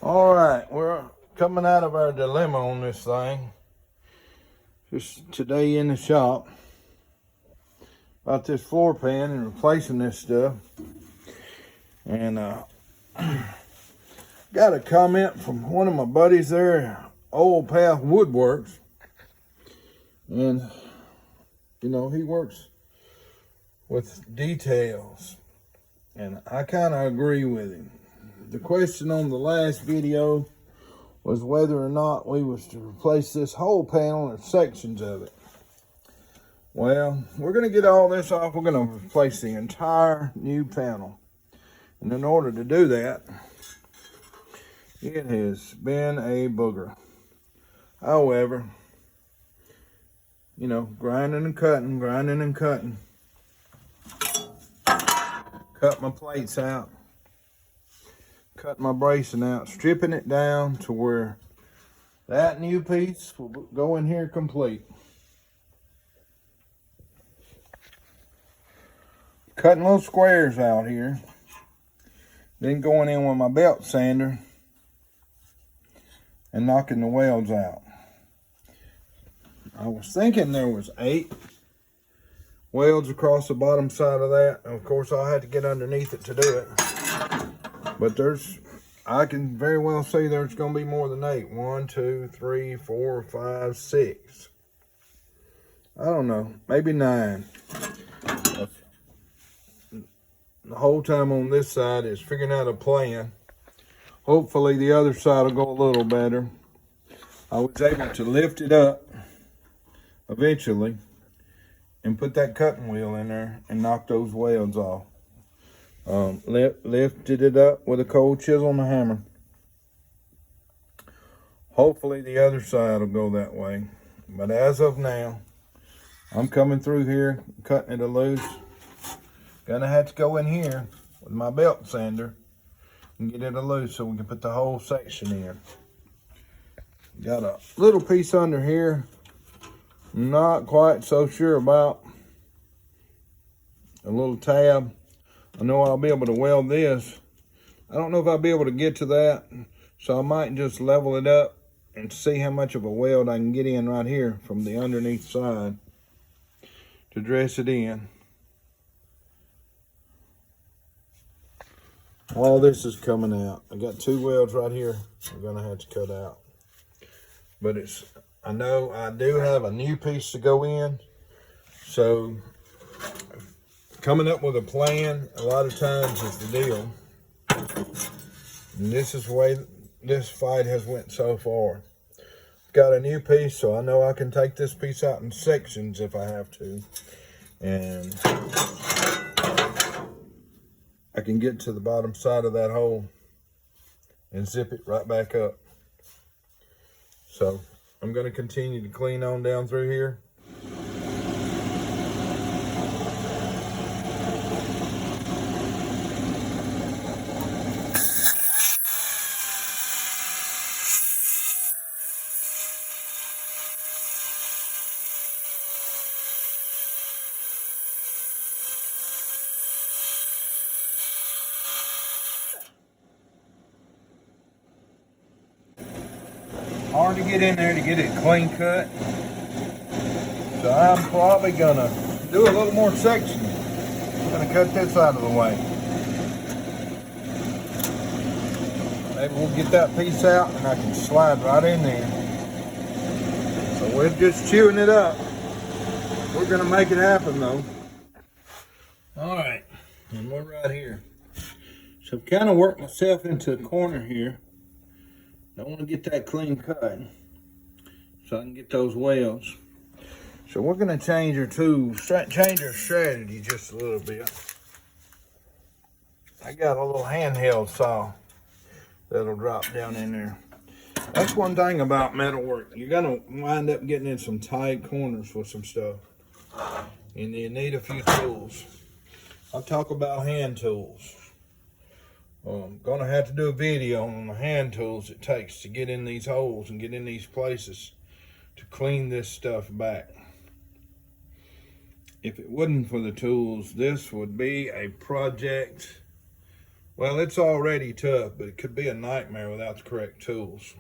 All right, we're coming out of our dilemma on this thing. Just today in the shop about this floor pan and replacing this stuff. And got a comment from one of my buddies there, Old Path Woodworks. And, you know, he works with details. And I kind of agree with him. The question on the last video was whether or not we was to replace this whole panel or sections of it. Well, we're going to get all this off. We're going to replace the entire new panel. And in order to do that, it has been a booger. However, you know, grinding and cutting. Cut my plates out. Cut my bracing out, stripping it down to where that new piece will go in here complete. Cutting little squares out here. Then going in with my belt sander and knocking the welds out. I was thinking there was 8 welds across the bottom side of that. Of course, I'll have to get underneath it to do it. But I can very well say there's going to be more than 8. 1, 2, 3, 4, 5, 6. I don't know, maybe 9. The whole time on this side is figuring out a plan. Hopefully the other side will go a little better. I was able to lift it up eventually and put that cutting wheel in there and knock those welds off. Lifted it up with a cold chisel and a hammer. Hopefully the other side will go that way. But as of now, I'm coming through here, cutting it loose. Gonna have to go in here with my belt sander and get it loose so we can put the whole section in. Got a little piece under here. Not quite so sure about. A little tab. I know I'll be able to weld this. I don't know if I'll be able to get to that, so I might just level it up and see how much of a weld I can get in right here from the underneath side to dress it in. All this is coming out. I got 2 welds right here I'm gonna have to cut out. But I know I do have a new piece to go in, so coming up with a plan a lot of times is the deal. And this is the way this fight has went so far. Got a new piece, so I know I can take this piece out in sections if I have to. And I can get to the bottom side of that hole and zip it right back up. So I'm going to continue to clean on down through here. Hard to get in there to get it clean cut. So I'm probably gonna do a little more section. I'm gonna cut this out of the way. Maybe we'll get that piece out and I can slide right in there. So we're just chewing it up. We're gonna make it happen though. All right, and we're right here. So I've kind of worked myself into a corner here. I want to get that clean cut so I can get those welds. So we're going to change our tools, change our strategy just a little bit. I got a little handheld saw that'll drop down in there. That's one thing about metalwork. You're going to wind up getting in some tight corners with some stuff. And you need a few tools. I'll talk about hand tools. I'm gonna have to do a video on the hand tools it takes to get in these holes and get in these places to clean this stuff back. If it wasn't for the tools, this would be a project Well, it's already tough, but it could be a nightmare without the correct tools.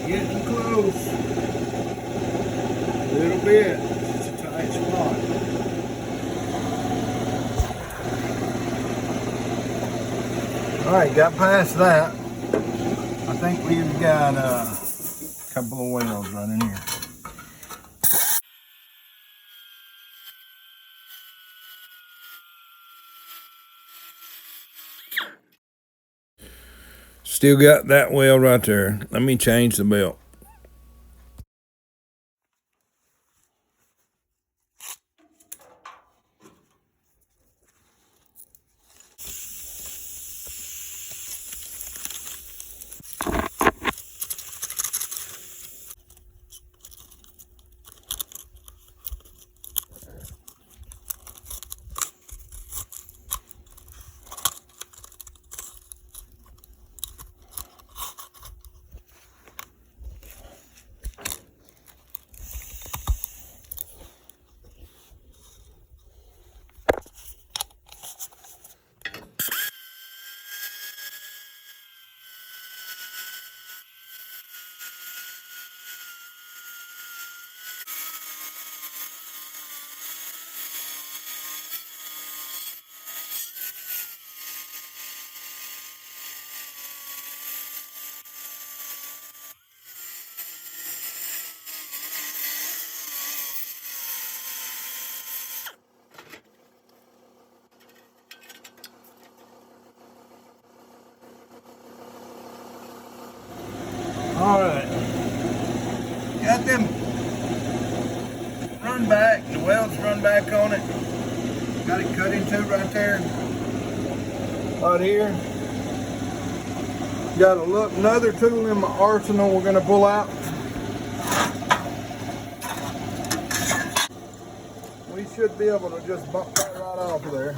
Getting close. A little bit. It's a tight spot. Alright, got past that. I think we've got a couple of whales running here. Still got that whale right there. Let me change the belt. Alright. Got them run back, the welds run back on it. Got it cut into right there. Right here. Got another tool in my arsenal we're going to pull out. We should be able to just bump that right off of there.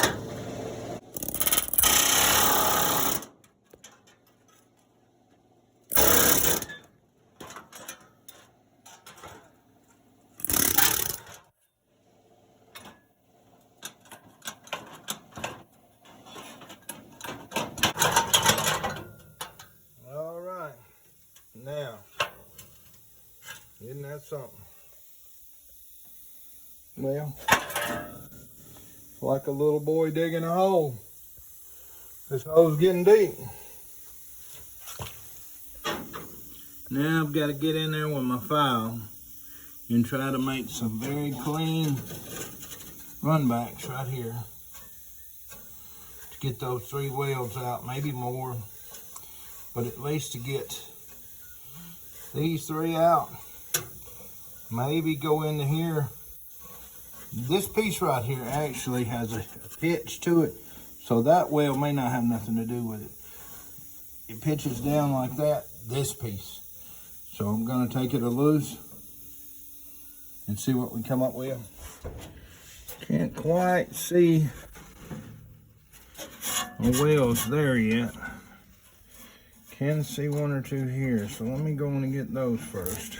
All right. Now, isn't that something? Well, like a little boy digging a hole. This hole's getting deep. Now I've got to get in there with my file and try to make some very clean runbacks right here to get those 3 welds out, maybe more, but at least to get these 3 out. Maybe go into here. This piece right here actually has a pitch to it, so that weld may not have nothing to do with it. It pitches down like that, this piece. So I'm gonna take it loose and see what we come up with. Can't quite see the welds there yet. Can see 1 or 2 here, so let me go in and get those first.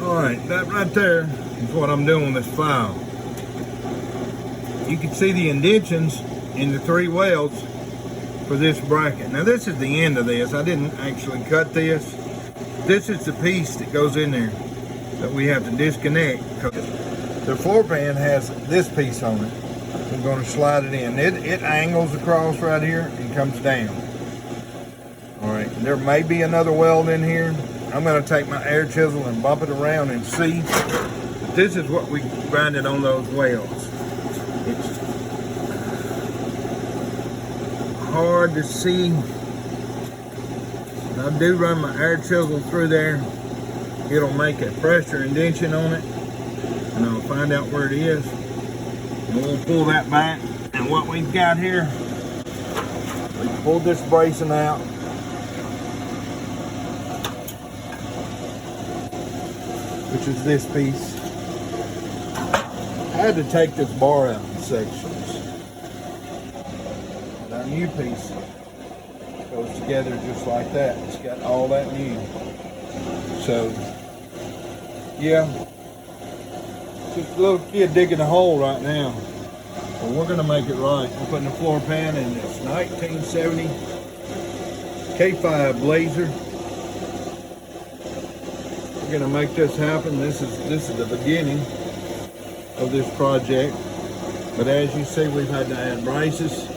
Alright, that right there is what I'm doing with this file. You can see the indentions in the 3 welds for this bracket. Now this is the end of this. I didn't actually cut this. This is the piece that goes in there that we have to disconnect because the floor pan has this piece on it. I'm going to slide it in. It angles across right here and comes down. Alright, There may be another weld in here. I'm going to take my air chisel and bump it around and see. But this is what we grinded on those welds. It's hard to see. I do run my air chisel through there. It'll make a pressure indentation on it, and I'll find out where it is. And we'll pull that back. And what we've got here, we pulled this bracing out. Which is this piece. I had to take this bar out in sections. And our new piece goes together just like that. It's got all that new. So, yeah. Just a little kid digging a hole right now. But we're gonna make it right. We're putting a floor pan in this 1970 K5 Blazer. We're gonna make this happen. This is the beginning of this project. But as you see, we've had to add braces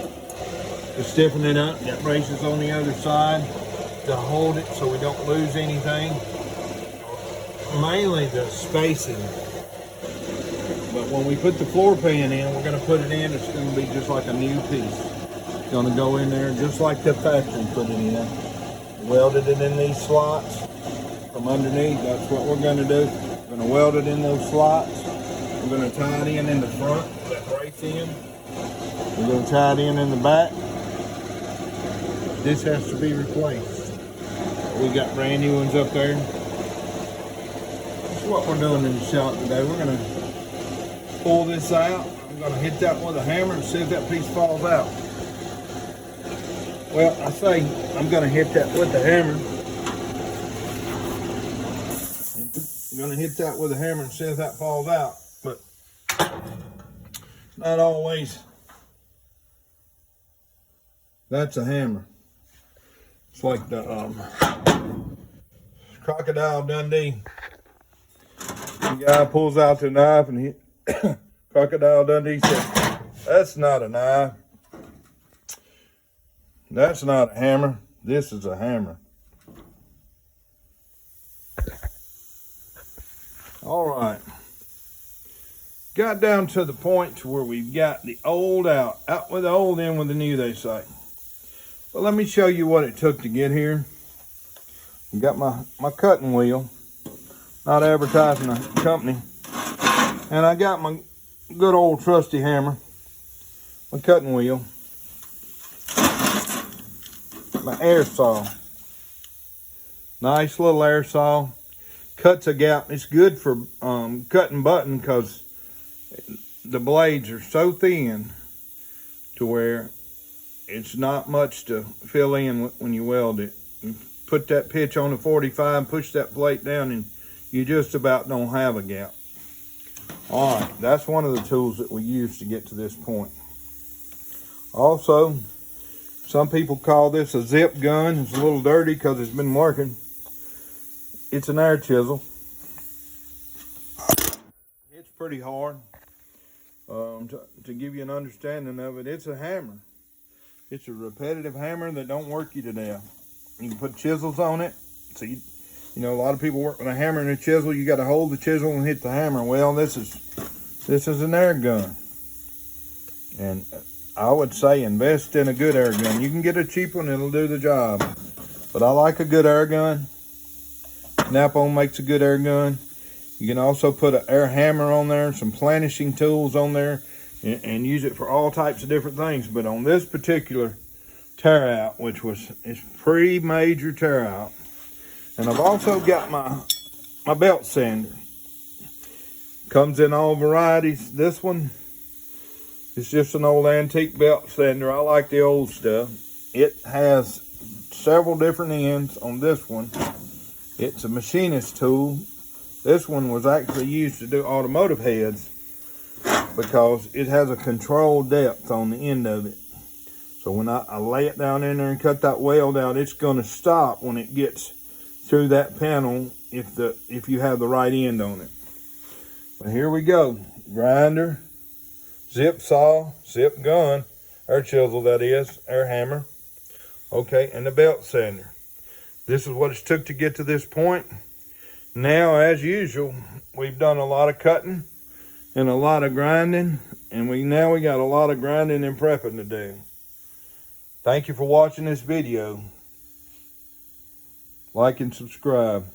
to stiffen it up. Got braces on the other side to hold it so we don't lose anything. Mainly the spacing. But when we put the floor pan in, we're gonna put it in, it's gonna be just like a new piece. It's gonna go in there just like the factory put it in. Welded it in these slots from underneath. That's what we're gonna do. We're gonna weld it in those slots. We're gonna tie it in the front, that brace in. We're gonna tie it in the back. This has to be replaced. We got brand new ones up there. That's what we're doing in the shop today. We're gonna pull this out. I'm gonna hit that with a hammer and see if that piece falls out. Well, I say I'm gonna hit that with the hammer. I'm gonna hit that with a hammer and see if that falls out, but not always. That's a hammer. It's like the Crocodile Dundee. The guy pulls out the knife and he Crocodile Dundee said, "That's not a knife. That's not a hammer. This is a hammer." All right. Got down to the point to where we've got the old out with the old, in with the new, they say. But let me show you what it took to get here. I got my cutting wheel, not advertising the company. And I got my good old trusty hammer, my cutting wheel, my air saw. Nice little air saw. Cuts a gap. It's good for cutting button because the blades are so thin to where it's not much to fill in when you weld it. You put that pitch on the 45, push that plate down, and you just about don't have a gap. All right, that's one of the tools that we use to get to this point. Also, some people call this a zip gun. It's a little dirty because it's been working. It's an air chisel. It's pretty hard. To give you an understanding of it, it's a hammer. It's a repetitive hammer that don't work you to death. You can put chisels on it. So you know, a lot of people work with a hammer and a chisel. You got to hold the chisel and hit the hammer. Well, this is an air gun, and I would say invest in a good air gun. You can get a cheap one; it'll do the job. But I like a good air gun. Snap-on makes a good air gun. You can also put an air hammer on there, some planishing tools on there, and use it for all types of different things. But on this particular tear out, which it's pre-major tear out, and I've also got my belt sander. Comes in all varieties. This one is just an old antique belt sander. I like the old stuff. It has several different ends on this one. It's a machinist tool. This one was actually used to do automotive heads because it has a controlled depth on the end of it. So when I lay it down in there and cut that weld out, it's going to stop when it gets through that panel if you have the right end on it. But here we go. Grinder, zip saw, zip gun, air chisel that is, air hammer. Okay, and the belt sander. This is what it's took to get to this point. Now, as usual, we've done a lot of cutting and a lot of grinding, and we got a lot of grinding and prepping to do. Thank you for watching this video. Like and subscribe.